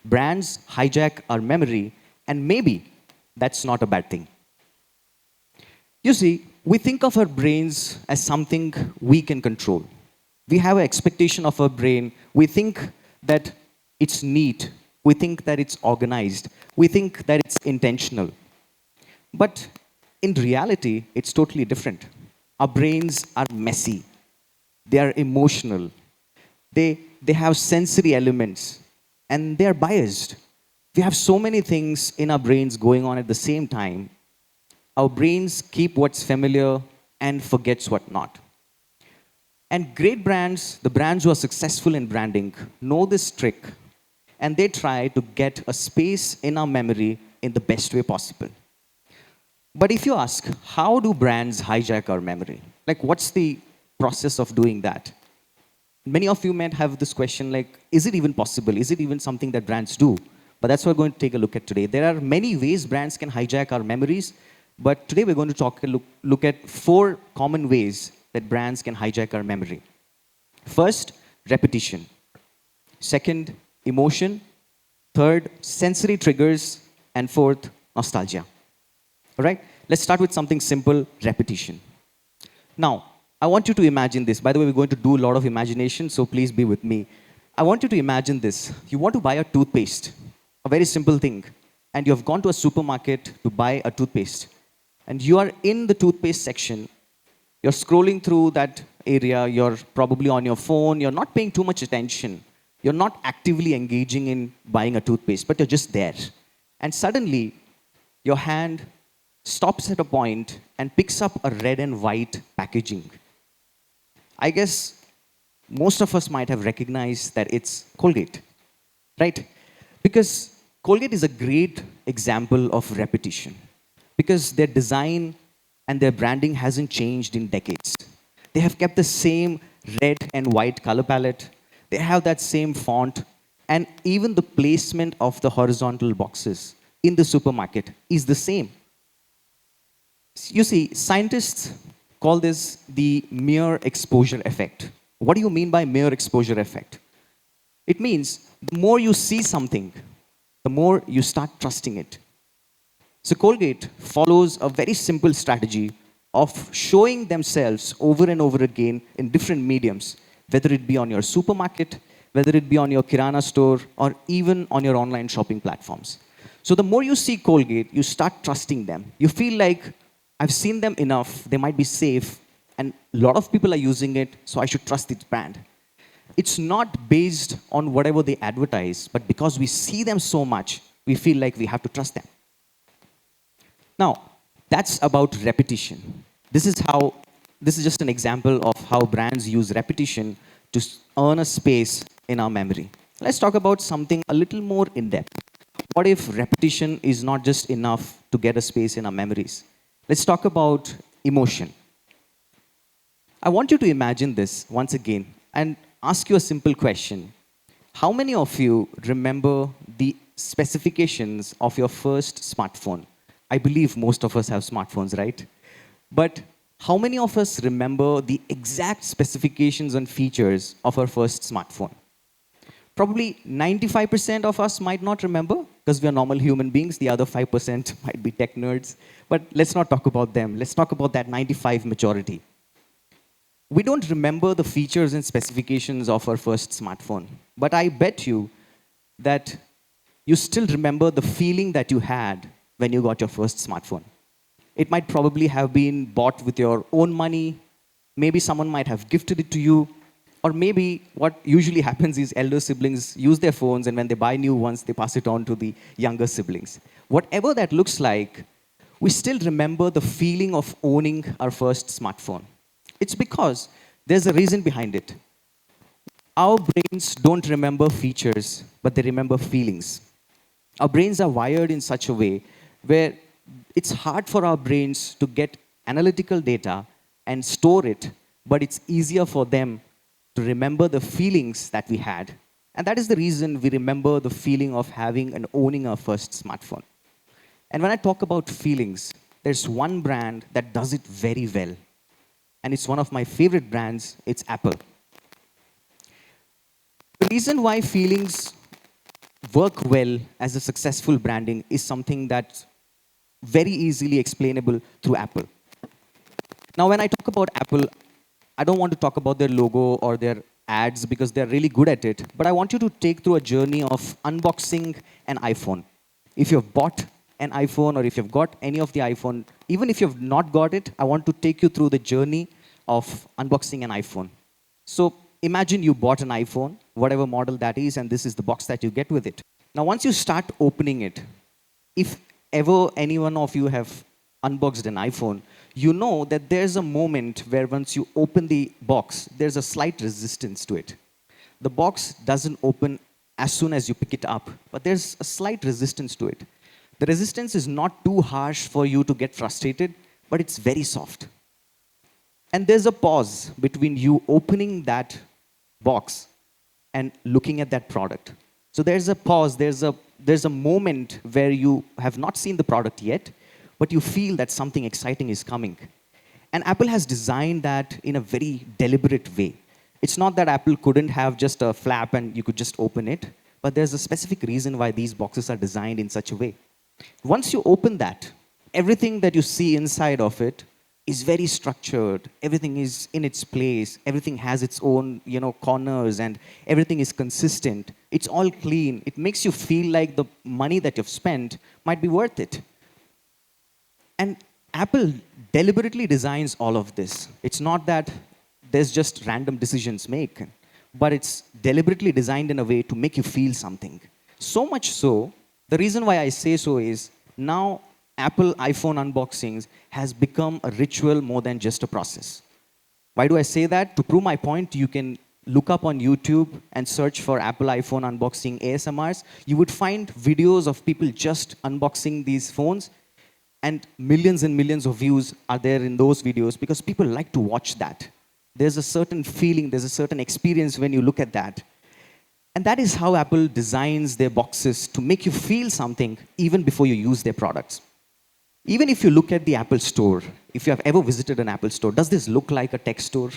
brands hijack our memory, and maybe that's not a bad thing. You see, we think of our brains as something we can control. We have an expectation of our brain. We think that it's neat. We think that it's organized. We think that it's intentional. But in reality, it's totally different. Our brains are messy. They are emotional. They have sensory elements. And they are biased. We have so many things in our brains going on at the same time. Our brains keep what's familiar and forgets what not. And great brands, the brands who are successful in branding, know this trick, and they try to get a space in our memory in the best way possible. But if you ask, how do brands hijack our memory? Like, what's the process of doing that? Many of you might have this question like, is it even possible? Is it even something that brands do? But that's what we're going to take a look at today. There are many ways brands can hijack our memories, but today we're going to look at 4 common ways that brands can hijack our memory. First, repetition. Second, emotion. Third, sensory triggers. And fourth, nostalgia. All right? Let's start with something simple, repetition. Now, I want you to imagine this. By the way, we're going to do a lot of imagination, so please be with me. I want you to imagine this. You want to buy a toothpaste, a very simple thing, and you have gone to a supermarket to buy a toothpaste. And you are in the toothpaste section. You're scrolling through that area. You're probably on your phone. You're not paying too much attention. You're not actively engaging in buying a toothpaste, but you're just there. And suddenly, your hand stops at a point and picks up a red and white packaging. I guess most of us might have recognized that it's Colgate, right? Because Colgate is a great example of repetition. Because their design and their branding hasn't changed in decades. They have kept the same red and white color palette. They have that same font. And even the placement of the horizontal boxes in the supermarket is the same. You see, scientists call this the mere exposure effect. What do you mean by mere exposure effect? It means the more you see something, the more you start trusting it. So Colgate follows a very simple strategy of showing themselves over and over again in different mediums, whether it be on your supermarket, whether it be on your Kirana store, or even on your online shopping platforms. So the more you see Colgate, you start trusting them. You feel like, I've seen them enough, they might be safe, and a lot of people are using it, so I should trust this brand. It's not based on whatever they advertise, but because we see them so much, we feel like we have to trust them. Now, that's about repetition. This is just an example of how brands use repetition to earn a space in our memory. Let's talk about something a little more in depth. What if repetition is not just enough to get a space in our memories? Let's talk about emotion. I want you to imagine this once again and ask you a simple question. How many of you remember the specifications of your first smartphone? I believe most of us have smartphones, right? But how many of us remember the exact specifications and features of our first smartphone? Probably 95% of us might not remember because we are normal human beings. The other 5% might be tech nerds. But let's not talk about them. Let's talk about that 95 majority. We don't remember the features and specifications of our first smartphone. But I bet you that you still remember the feeling that you had when you got your first smartphone. It might probably have been bought with your own money. Maybe someone might have gifted it to you. Or maybe what usually happens is elder siblings use their phones, and when they buy new ones, they pass it on to the younger siblings. Whatever that looks like, we still remember the feeling of owning our first smartphone. It's because there's a reason behind it. Our brains don't remember features, but they remember feelings. Our brains are wired in such a way where it's hard for our brains to get analytical data and store it, but it's easier for them to remember the feelings that we had. And that is the reason we remember the feeling of having and owning our first smartphone. And when I talk about feelings, there's one brand that does it very well. And it's one of my favorite brands, it's Apple. The reason why feelings work well as a successful branding is something that's very easily explainable through Apple. Now, when I talk about Apple, I don't want to talk about their logo or their ads because they're really good at it, but I want you to take through a journey of unboxing an iPhone. If you've bought an iPhone or if you've got any of the iPhone, even if you've not got it, I want to take you through the journey of unboxing an iPhone. So imagine you bought an iPhone, whatever model that is, and this is the box that you get with it. Now, once you start opening it, if ever any one of you have unboxed an iPhone, you know that there's a moment where once you open the box, there's a slight resistance to it. The box doesn't open as soon as you pick it up, but there's a slight resistance to it. The resistance is not too harsh for you to get frustrated, but it's very soft. And there's a pause between you opening that box and looking at that product. So there's a pause, there's a moment where you have not seen the product yet, but you feel that something exciting is coming. And Apple has designed that in a very deliberate way. It's not that Apple couldn't have just a flap and you could just open it, but there's a specific reason why these boxes are designed in such a way. Once you open that, everything that you see inside of it is very structured. Everything is in its place. Everything has its own, corners, and everything is consistent. It's all clean. It makes you feel like the money that you've spent might be worth it. And Apple deliberately designs all of this. It's not that there's just random decisions made, but it's deliberately designed in a way to make you feel something. So much so, the reason why I say so is now Apple iPhone unboxings has become a ritual more than just a process. Why do I say that? To prove my point, you can look up on YouTube and search for Apple iPhone unboxing ASMRs. You would find videos of people just unboxing these phones, and millions of views are there in those videos because people like to watch that. There's a certain feeling, there's a certain experience when you look at that. And that is how Apple designs their boxes to make you feel something even before you use their products. Even if you look at the Apple Store, if you have ever visited an Apple Store, does this look like a tech store?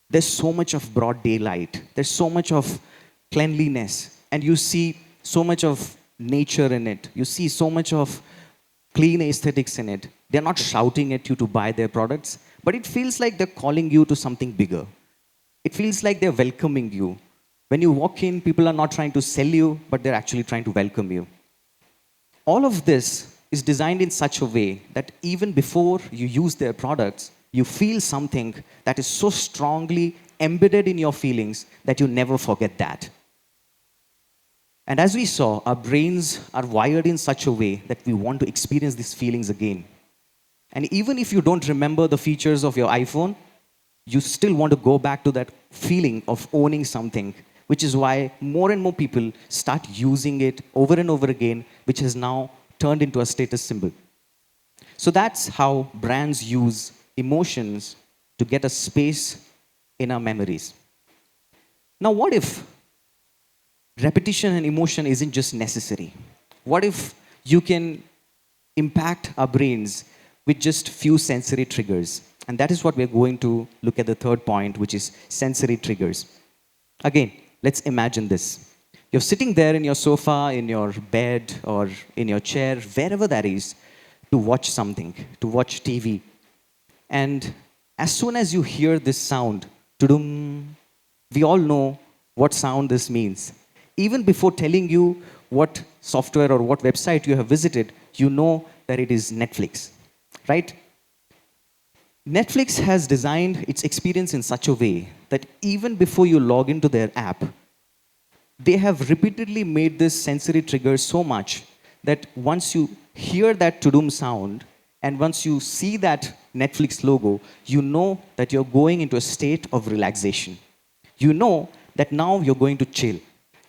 There's so much of broad daylight. There's so much of cleanliness. And you see so much of nature in it. You see so much of clean aesthetics in it. They're not shouting at you to buy their products, but it feels like they're calling you to something bigger. It feels like they're welcoming you. When you walk in, people are not trying to sell you, but they're actually trying to welcome you. All of this is designed in such a way that even before you use their products, you feel something that is so strongly embedded in your feelings that you never forget that. And as we saw, our brains are wired in such a way that we want to experience these feelings again. And even if you don't remember the features of your iPhone, you still want to go back to that feeling of owning something, which is why more and more people start using it over and over again, which has now turned into a status symbol. So that's how brands use emotions to get a space in our memories. Now, what if repetition and emotion isn't just necessary? What if you can impact our brains with just few sensory triggers? And that is what we're going to look at the third point, which is sensory triggers. Again, let's imagine this. You're sitting there in your sofa, in your bed, or in your chair, wherever that is, to watch something, to watch TV. And as soon as you hear this sound, tudum, we all know what sound this means. Even before telling you what software or what website you have visited, you know that it is Netflix, right? Netflix has designed its experience in such a way that even before you log into their app, they have repeatedly made this sensory trigger so much that once you hear that tudum sound and once you see that Netflix logo, you know that you're going into a state of relaxation. You know that now you're going to chill.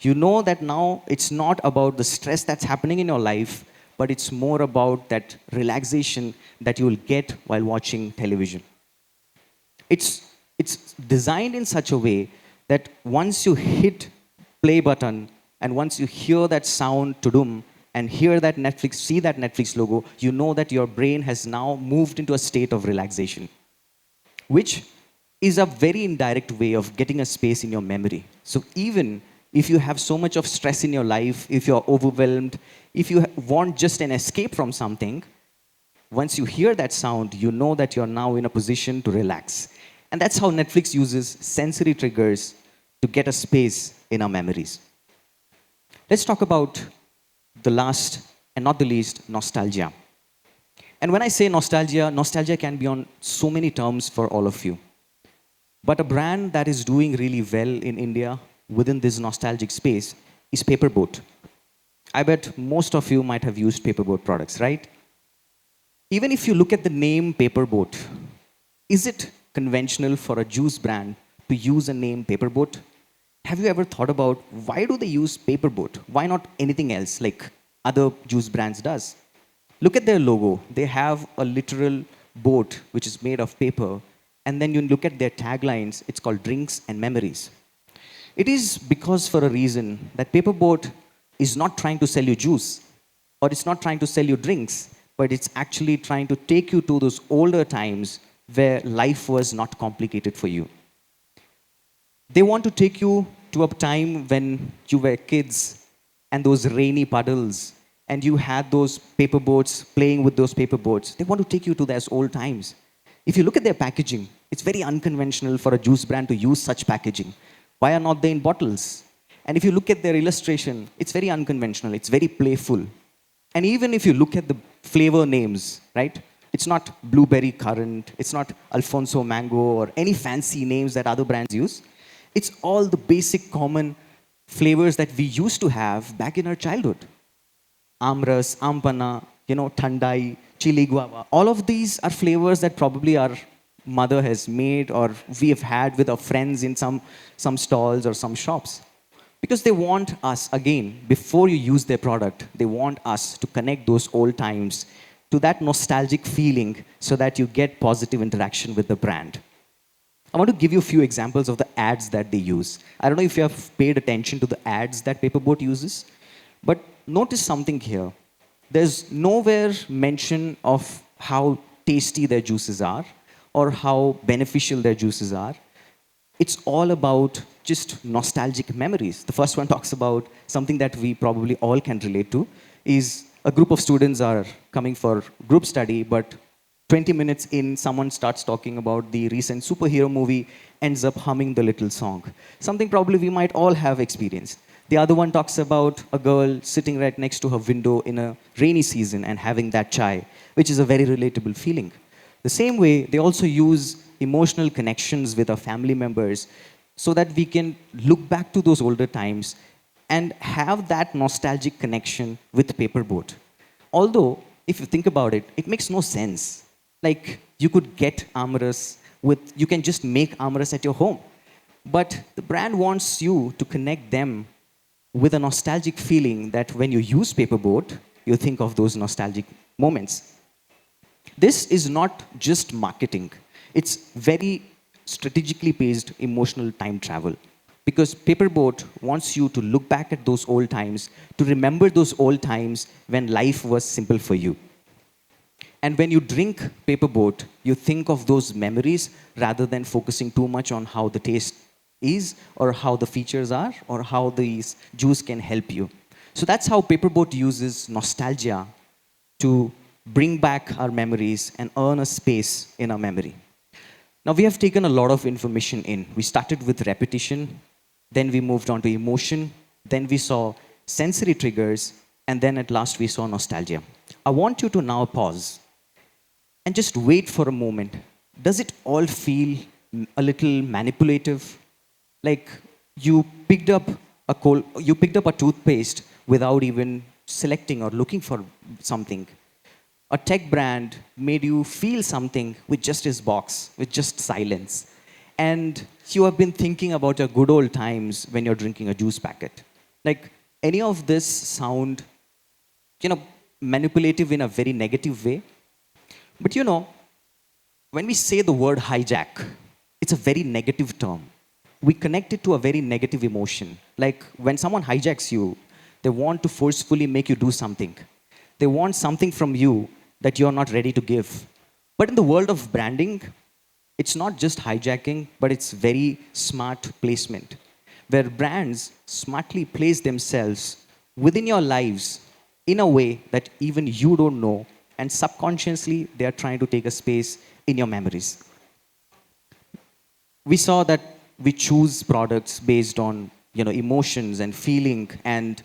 You know that now it's not about the stress that's happening in your life, but it's more about that relaxation that you will get while watching television. It's designed in such a way that once you hit play button and once you hear that sound tudum and hear that Netflix, see that Netflix logo, you know that your brain has now moved into a state of relaxation, which is a very indirect way of getting a space in your memory. So even if you have so much of stress in your life, if you're overwhelmed, if you want just an escape from something, once you hear that sound, you know that you're now in a position to relax. And that's how Netflix uses sensory triggers to get a space in our memories. Let's talk about the last and not the least, nostalgia. And when I say nostalgia, nostalgia can be on so many terms for all of you. But a brand that is doing really well in India within this nostalgic space is Paperboat. I bet most of you might have used Paperboat products, right? Even if you look at the name Paperboat, is it conventional for a juice brand to use a name Paperboat? Have you ever thought about why do they use Paperboat? Why not anything else like other juice brands does? Look at their logo. They have a literal boat which is made of paper. And then you look at their taglines, it's called Drinks and Memories. It is because for a reason that Paperboat is not trying to sell you juice or it's not trying to sell you drinks, but it's actually trying to take you to those older times where life was not complicated for you. They want to take you to a time when you were kids and those rainy puddles and you had those paper boats, playing with those paper boats. They want to take you to those old times. If you look at their packaging, it's very unconventional for a juice brand to use such packaging. Why are not they in bottles? And if you look at their illustration, it's very unconventional, it's very playful. And even if you look at the flavor names, right? It's not blueberry currant, it's not Alfonso mango or any fancy names that other brands use. It's all the basic common flavors that we used to have back in our childhood. Amras, ampana, thandai, chili guava. All of these are flavors that probably our mother has made or we have had with our friends in some stalls or some shops. Because they want us, again, before you use their product, they want us to connect those old times to that nostalgic feeling so that you get positive interaction with the brand. I want to give you a few examples of the ads that they use. I don't know if you have paid attention to the ads that Paperboat uses, but notice something here. There's nowhere mention of how tasty their juices are or how beneficial their juices are. It's all about just nostalgic memories. The first one talks about something that we probably all can relate to, is a group of students are coming for group study, but 20 minutes in, someone starts talking about the recent superhero movie, ends up humming the little song. Something probably we might all have experienced. The other one talks about a girl sitting right next to her window in a rainy season and having that chai, which is a very relatable feeling. The same way, they also use emotional connections with our family members so that we can look back to those older times and have that nostalgic connection with Paperboat. Although, if you think about it, it makes no sense. Like, you could get Amras you can just make Amras at your home. But the brand wants you to connect them with a nostalgic feeling that when you use Paperboat, you think of those nostalgic moments. This is not just marketing. It's very strategically based emotional time travel. Because Paperboat wants you to look back at those old times, to remember those old times when life was simple for you. And when you drink Paperboat, you think of those memories rather than focusing too much on how the taste is, or how the features are, or how these juice can help you. So that's how Paperboat uses nostalgia to bring back our memories and earn a space in our memory. Now, we have taken a lot of information in. We started with repetition, then we moved on to emotion, then we saw sensory triggers, and then at last we saw nostalgia. I want you to now pause and just wait for a moment. Does it all feel a little manipulative? Like you picked up a toothpaste without even selecting or looking for something. A tech brand made you feel something with just his box, with just silence. And you have been thinking about your good old times when you're drinking a juice packet. Like, any of this sound, manipulative in a very negative way? But when we say the word hijack, it's a very negative term. We connect it to a very negative emotion. Like, when someone hijacks you, they want to forcefully make you do something. They want something from you that you're not ready to give. But in the world of branding, it's not just hijacking, but it's very smart placement. where brands smartly place themselves within your lives in a way that even you don't know, and subconsciously they are trying to take a space in your memories. We saw that we choose products based on emotions and feeling and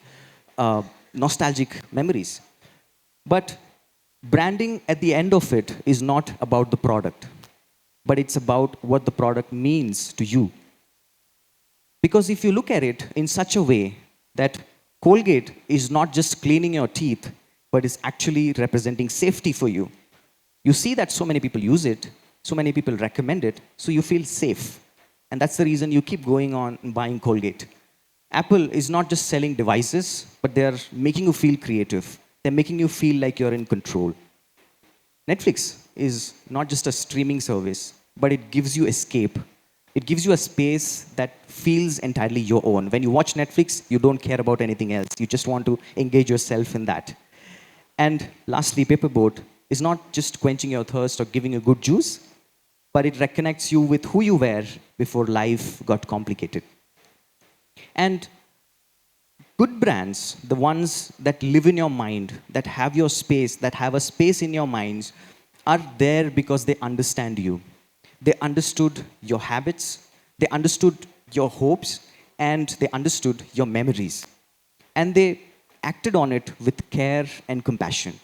nostalgic memories. But branding at the end of it is not about the product, but it's about what the product means to you. Because if you look at it in such a way that Colgate is not just cleaning your teeth, but is actually representing safety for you. You see that so many people use it, so many people recommend it, so you feel safe. And that's the reason you keep going on and buying Colgate. Apple is not just selling devices, but they're making you feel creative. They're making you feel like you're in control. Netflix is not just a streaming service, but it gives you escape. It gives you a space that feels entirely your own. When you watch Netflix, you don't care about anything else. You just want to engage yourself in that. And lastly, Paperboat is not just quenching your thirst or giving you good juice, but it reconnects you with who you were before life got complicated. And good brands, the ones that live in your mind, that have your space, that have a space in your minds, are there because they understand you. They understood your habits, they understood your hopes, and they understood your memories. And they acted on it with care and compassion.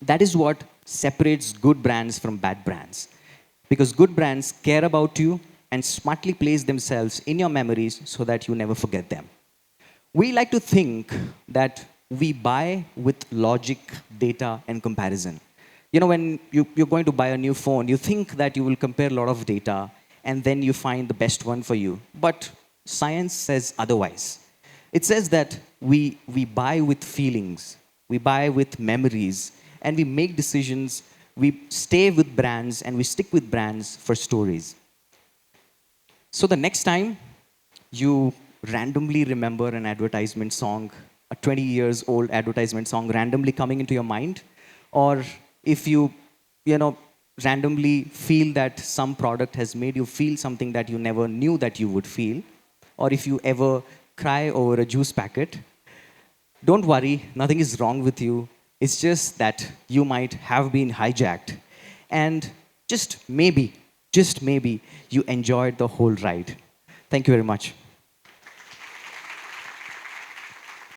That is what separates good brands from bad brands. Because good brands care about you and smartly place themselves in your memories so that you never forget them. We like to think that we buy with logic, data, and comparison. When you're going to buy a new phone, you think that you will compare a lot of data and then you find the best one for you. But science says otherwise. It says that we buy with feelings, we buy with memories, and we make decisions. We stay with brands and we stick with brands for stories. So the next time you randomly remember an advertisement song, a 20 years old advertisement song randomly coming into your mind, or if you randomly feel that some product has made you feel something that you never knew that you would feel, or if you ever cry over a juice packet, don't worry, nothing is wrong with you. It's just that you might have been hijacked. And just maybe, you enjoyed the whole ride. Thank you very much.